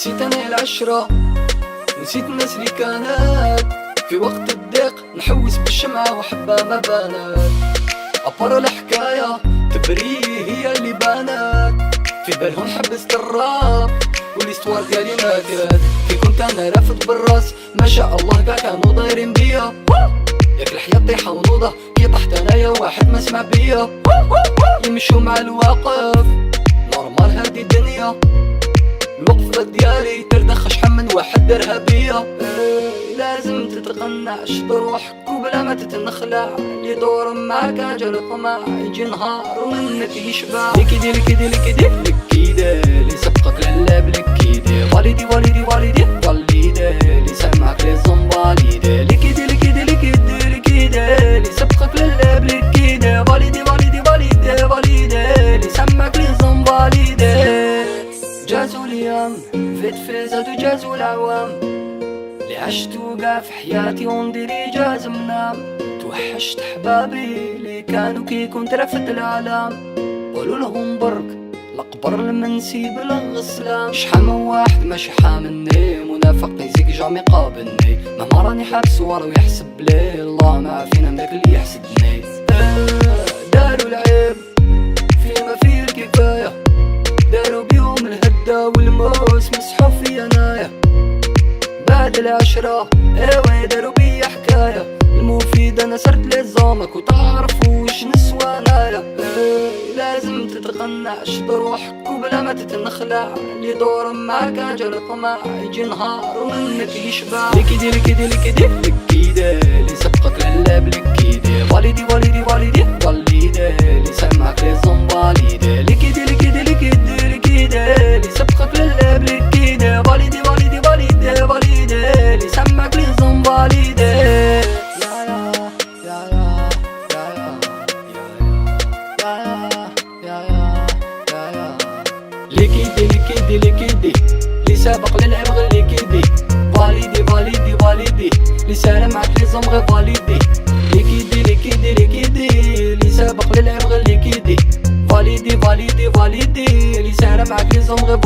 نسيت انا العشرة، نسيت الناس اللي كانت في وقت الضيق نحوس بالشمعة وحبها ما بانت. أبرا الحكاية تبري هي اللي بانت، في بالهم حبست الراب والاستوار ديالي ماتت. كي كنت انا رافد بالراس ما شاء الله كاع كانوا دايرين بيا، ياك الحياة طيحة ونوضة كي طحت انايا واحد ما سمع بيا. يمشوا مع الواقف نورمال هادي الدنيا، الوقفة ديالي تردخ شحال من واحد دارها بيا. لازم تتقنعش بروحك وبلا ما تتنخلع، اللي دور معاك اجل الطمع يجي نهار ومنك يشبع. لكيدي لكيدي لكيدي لكيدي اللي سبقك للعب لكيدي، والدي والدي والدي والدي اللي سمعك لي زنباليدي. لكيدي لكيدي لكيدي لكيدي اللي سبقك للعب لكيدي، والدي والدي والدي والدي اللي سمعك لي زنباليدي. جازوا الايام فيت فازت وجازوا العوام، اللي عشت وقع في حياتي ونديري جاز منام. توحشت حبابي اللي كانوا كي كنت رافد العالم، قولوا لهم برك القبر المنسي بالغسلان. شحال من واحد ماشي حاملني منافقني زيك جامي قابلني، مهما راني حابس وراه يحسب لي الله ما عافينا من داك اللي يحسدني. داروا العيب فيما فيه الكفاية، داروا بيهم الهدى والموس مسحوا في انايا. بعد العشرة ايوه داروا بيا حكاية، المفيد انا صرت لزامك وتعرفوا وش نسوى انايا. لازم تتقنعش بروحك وبلا ما تتنخلع، اللي دور معاك اجل الطمع يجي نهار ومنك يشبع. لكيدي لكيدي لكيدي لكيدي اللي سبقك للعب لكيدي، والدي والدي والدي والدي اللي سمعك لي زنباليدي. لكيدي لكيدي لكيدي لكيدي اللي سبقك للعب لكيدي، والدي والدي والدي والدي اللي سمعك لي زنباليدي. لكيدي لكيدي لكيدي اللي سابق للعب غير لكيدي، والدي والدي والدي اللي سار معاك لي زم غير والدي. لكيدي لكيدي لكيدي اللي سابق للعب غير لكيدي، والدي والدي والدي اللي سار معاك لي زم غير